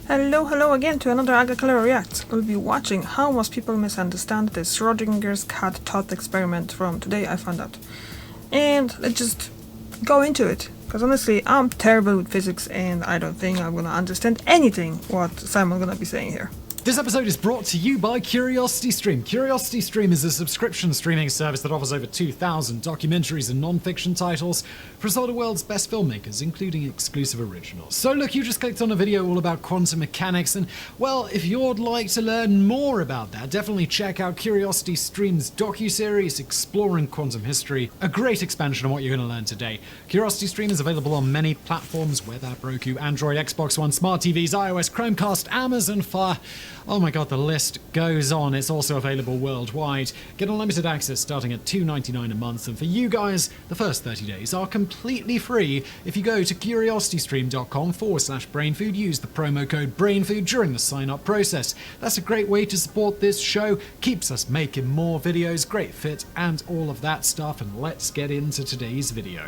Hello again to another Agricultural React. We'll be watching how most people misunderstand the Schrodinger's cat thought experiment from today I found out. And let's just go into it. Because honestly, I'm terrible with physics and I don't think I'm gonna understand anything what Simon's gonna be saying here. This episode is brought to you by CuriosityStream. CuriosityStream is a subscription streaming service that offers over 2,000 documentaries and non-fiction titles for some of the world's best filmmakers, including exclusive originals. So look, you just clicked on a video all about quantum mechanics, and well, if you'd like to learn more about that, definitely check out CuriosityStream's docuseries exploring quantum history, a great expansion on what you're going to learn today. CuriosityStream is available on many platforms, whether that Roku, Android, Xbox One, smart TVs, iOS, Chromecast, Amazon Fire. Oh my god, the list goes on. It's also available worldwide. Get unlimited access starting at $2.99 a month, and for you guys, the first 30 days are completely free if you go to curiositystream.com/brainfood, use the promo code BRAINFOOD during the sign-up process. That's a great way to support this show, keeps us making more videos, great fit, and all of that stuff, and let's get into today's video.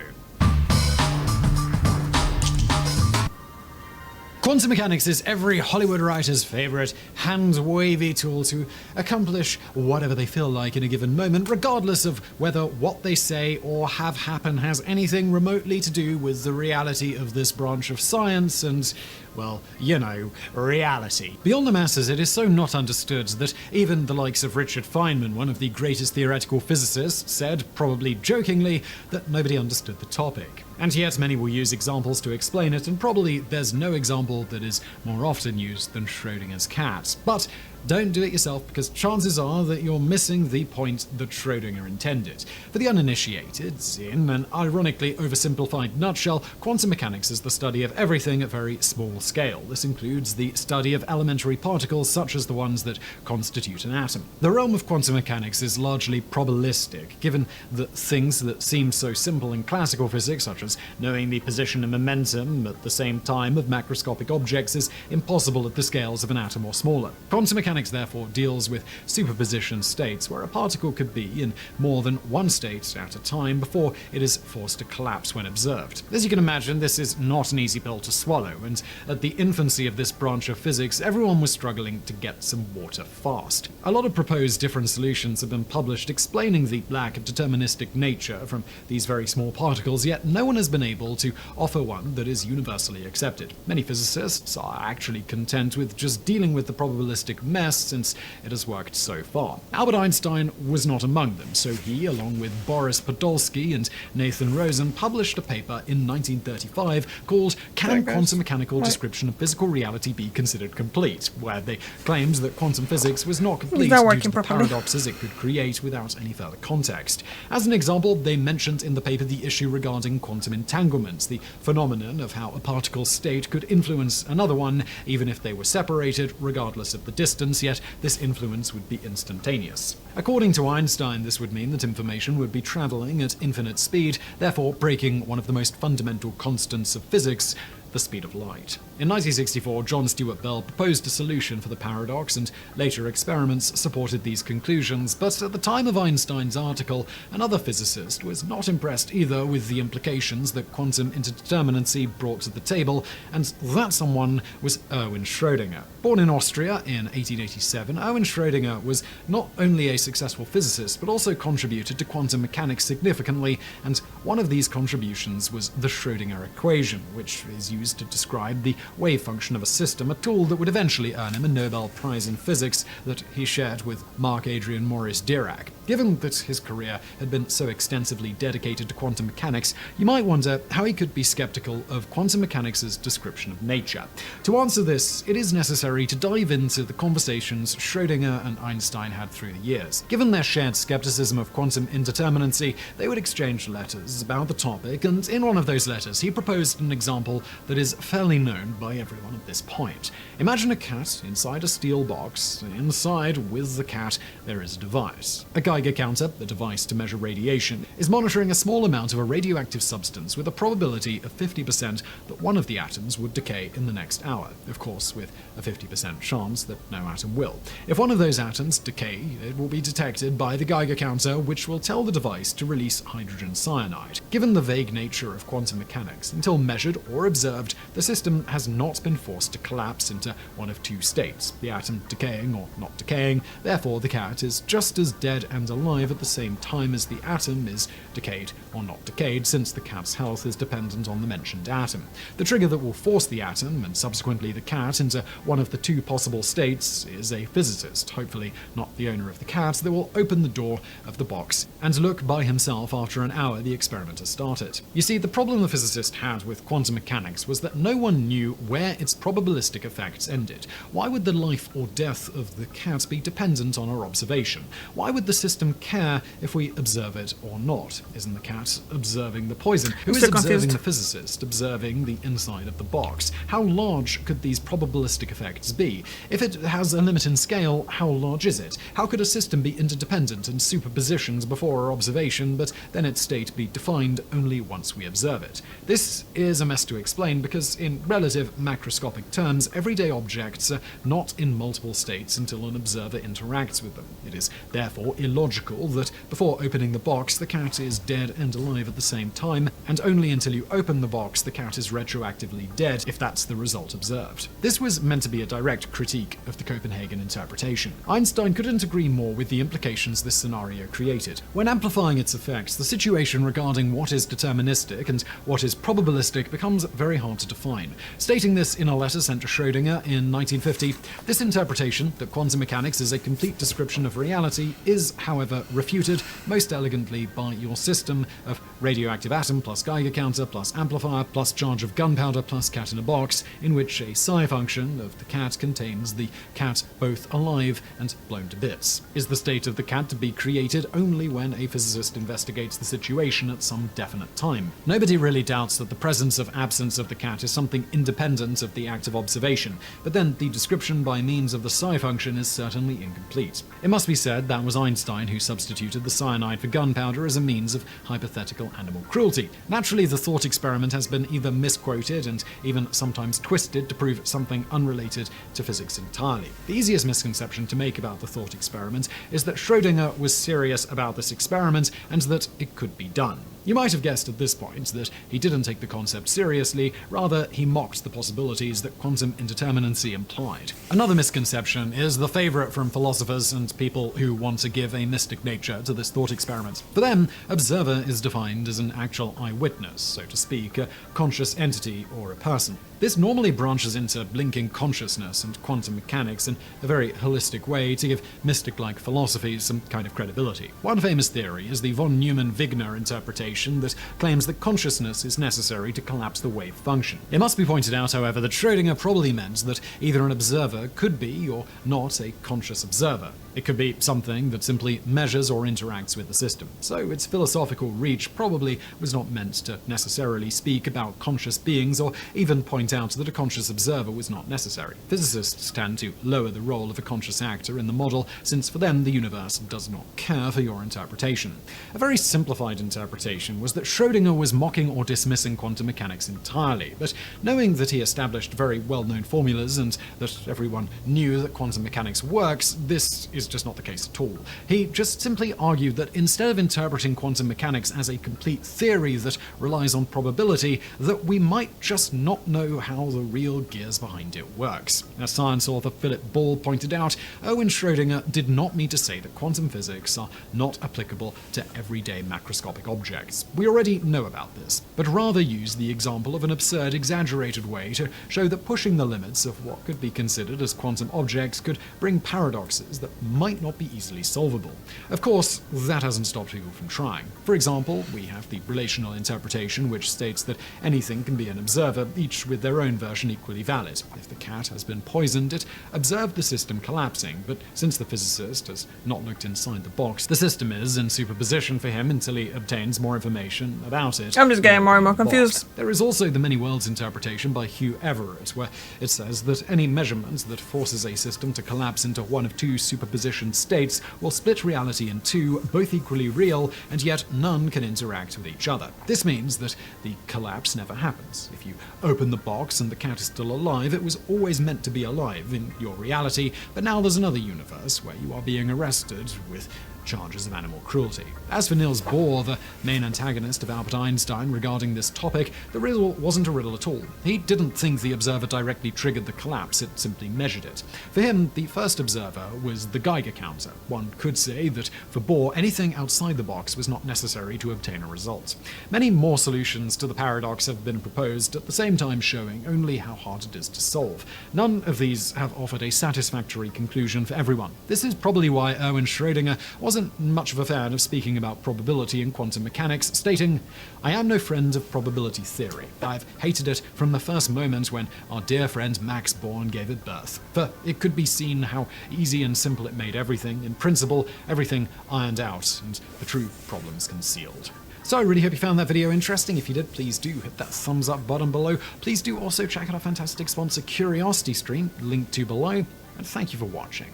Quantum mechanics is every Hollywood writer's favorite hand-wavy tool to accomplish whatever they feel like in a given moment, regardless of whether what they say or have happen has anything remotely to do with the reality of this branch of science and, well, you know, reality. Beyond the masses, it is so not understood that even the likes of Richard Feynman, one of the greatest theoretical physicists, said, probably jokingly, that nobody understood the topic. And yet many will use examples to explain it, and probably there's no example that is more often used than Schrodinger's cat. But don't do it yourself, because chances are that you're missing the point that Schrodinger intended. For the uninitiated, in an ironically oversimplified nutshell, quantum mechanics is the study of everything at very small scale. This includes the study of elementary particles such as the ones that constitute an atom. The realm of quantum mechanics is largely probabilistic, given that things that seem so simple in classical physics, such as knowing the position and momentum at the same time of macroscopic objects, is impossible at the scales of an atom or smaller. Quantum mechanics therefore deals with superposition states, where a particle could be in more than one state at a time before it is forced to collapse when observed. As you can imagine, this is not an easy pill to swallow, and at the infancy of this branch of physics, everyone was struggling to get some water fast. A lot of proposed different solutions have been published explaining the lack of deterministic nature from these very small particles, yet no one has been able to offer one that is universally accepted. Many physicists are actually content with just dealing with the probabilistic mess since it has worked so far. Albert Einstein was not among them, so he, along with Boris Podolsky and Nathan Rosen, published a paper in 1935 called Can Quantum Mechanical Description of Physical Reality Be Considered Complete?, where they claimed that quantum physics was not complete due to the paradoxes it could create without any further context. As an example, they mentioned in the paper the issue regarding quantum entanglement, the phenomenon of how a particle's state could influence another one even if they were separated, regardless of the distance, yet this influence would be instantaneous. According to Einstein, this would mean that information would be traveling at infinite speed, therefore breaking one of the most fundamental constants of physics, the speed of light. In 1964, John Stuart Bell proposed a solution for the paradox, and later experiments supported these conclusions, but at the time of Einstein's article, another physicist was not impressed either with the implications that quantum interdeterminacy brought to the table, and that someone was Erwin Schrödinger. Born in Austria in 1887, Erwin Schrödinger was not only a successful physicist, but also contributed to quantum mechanics significantly, and one of these contributions was the Schrödinger equation, which is used to describe the wave function of a system, a tool that would eventually earn him a Nobel Prize in Physics that he shared with Marc Adrian Maurice Dirac. Given that his career had been so extensively dedicated to quantum mechanics, you might wonder how he could be skeptical of quantum mechanics' description of nature. To answer this, it is necessary to dive into the conversations Schrödinger and Einstein had through the years. Given their shared skepticism of quantum indeterminacy, they would exchange letters about the topic, and in one of those letters he proposed an example that is fairly known by everyone at this point. Imagine a cat inside a steel box. Inside, with the cat, there is a device. A Geiger counter, the device to measure radiation, is monitoring a small amount of a radioactive substance with a probability of 50% that one of the atoms would decay in the next hour, of course with a 50% chance that no atom will. If one of those atoms decay, it will be detected by the Geiger counter, which will tell the device to release hydrogen cyanide. Given the vague nature of quantum mechanics, until measured or observed, the system has has not been forced to collapse into one of two states, the atom decaying or not decaying. Therefore, the cat is just as dead and alive at the same time as the atom is decayed or not decayed, since the cat's health is dependent on the mentioned atom. The trigger that will force the atom, and subsequently the cat, into one of the two possible states is a physicist, hopefully not the owner of the cat, that will open the door of the box and look by himself after an hour the experiment has started. You see, the problem the physicist had with quantum mechanics was that no one knew where its probabilistic effects ended. Why would the life or death of the cat be dependent on our observation? Why would the system care if we observe it or not? Isn't the cat observing the poison? Who is observing the physicist observing the inside of the box? How large could these probabilistic effects be? If it has a limit in scale, how large is it? How could a system be interdependent and superpositioned before our observation, but then its state be defined only once we observe it? This is a mess to explain because, in relative macroscopic terms, everyday objects are not in multiple states until an observer interacts with them. It is therefore illogical that before opening the box, the cat is dead and alive at the same time, and only until you open the box, the cat is retroactively dead if that's the result observed. This was meant to be a direct critique of the Copenhagen interpretation. Einstein couldn't agree more with the implications this scenario created. When amplifying its effects, the situation regarding what is deterministic and what is probabilistic becomes very hard to define. Stating this in a letter sent to Schrodinger in 1950, this interpretation, that quantum mechanics is a complete description of reality, is, however, refuted most elegantly by your system of radioactive atom plus Geiger counter plus amplifier plus charge of gunpowder plus cat in a box, in which a psi function of the cat contains the cat both alive and blown to bits. Is the state of the cat to be created only when a physicist investigates the situation at some definite time? Nobody really doubts that the presence of absence of the cat is something independent of the act of observation, but then the description by means of the psi function is certainly incomplete. It must be said that was Einstein who substituted the cyanide for gunpowder as a means of hypothetical animal cruelty. Naturally, the thought experiment has been either misquoted and even sometimes twisted to prove something unrelated to physics entirely. The easiest misconception to make about the thought experiment is that Schrodinger was serious about this experiment and that it could be done. You might have guessed at this point that he didn't take the concept seriously, rather he mocked the possibilities that quantum indeterminacy implied. Another misconception is the favorite from philosophers and people who want to give a mystic nature to this thought experiment. For them, observer is defined as an actual eyewitness, so to speak, a conscious entity or a person. This normally branches into linking consciousness and quantum mechanics in a very holistic way to give mystic-like philosophies some kind of credibility. One famous theory is the von Neumann-Wigner interpretation that claims that consciousness is necessary to collapse the wave function. It must be pointed out, however, that Schrodinger probably meant that either an observer could be or not a conscious observer. It could be something that simply measures or interacts with the system. So its philosophical reach probably was not meant to necessarily speak about conscious beings or even point out that a conscious observer was not necessary. Physicists tend to lower the role of a conscious actor in the model, since for them the universe does not care for your interpretation. A very simplified interpretation was that Schrodinger was mocking or dismissing quantum mechanics entirely, but knowing that he established very well-known formulas and that everyone knew that quantum mechanics works, this is just not the case at all. He just simply argued that instead of interpreting quantum mechanics as a complete theory that relies on probability, that we might just not know how the real gears behind it works. As science author Philip Ball pointed out, Erwin Schrödinger did not mean to say that quantum physics are not applicable to everyday macroscopic objects. We already know about this, but rather use the example of an absurd, exaggerated way to show that pushing the limits of what could be considered as quantum objects could bring paradoxes that might not be easily solvable. Of course, that hasn't stopped people from trying. For example, we have the relational interpretation, which states that anything can be an observer, each with their own version equally valid. If the cat has been poisoned, it observed the system collapsing, but since the physicist has not looked inside the box, the system is in superposition for him until he obtains more information about it. I'm just getting more and more confused. There is also the many worlds interpretation by Hugh Everett, where it says that any measurement that forces a system to collapse into one of two superposition states will split reality in two, both equally real, and yet none can interact with each other. This means that the collapse never happens. If you open the box and the cat is still alive, it was always meant to be alive in your reality, but now there's another universe where you are being arrested with charges of animal cruelty. As for Niels Bohr, the main antagonist of Albert Einstein regarding this topic, the riddle wasn't a riddle at all. He didn't think the observer directly triggered the collapse, it simply measured it. For him, the first observer was the Geiger counter. One could say that for Bohr, anything outside the box was not necessary to obtain a result. Many more solutions to the paradox have been proposed, at the same time showing only how hard it is to solve. None of these have offered a satisfactory conclusion for everyone. This is probably why Erwin Schrödinger wasn't much of a fan of speaking about probability in quantum mechanics, stating, "I am no friend of probability theory. I've hated it from the first moment when our dear friend Max Born gave it birth. For it could be seen how easy and simple it made everything, in principle, everything ironed out, and the true problems concealed." So I really hope you found that video interesting. If you did, please do hit that thumbs up button below. Please do also check out our fantastic sponsor Curiosity Stream, linked to below, and thank you for watching.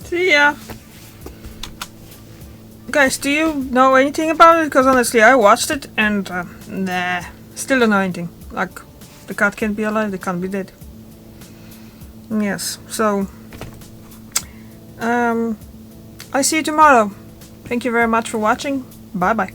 See ya! Guys, do you know anything about it? Because honestly, I watched it and nah, still don't know anything. Like, the cat can't be alive, they can't be dead. Yes, so I see you tomorrow. Thank you very much for watching. Bye bye.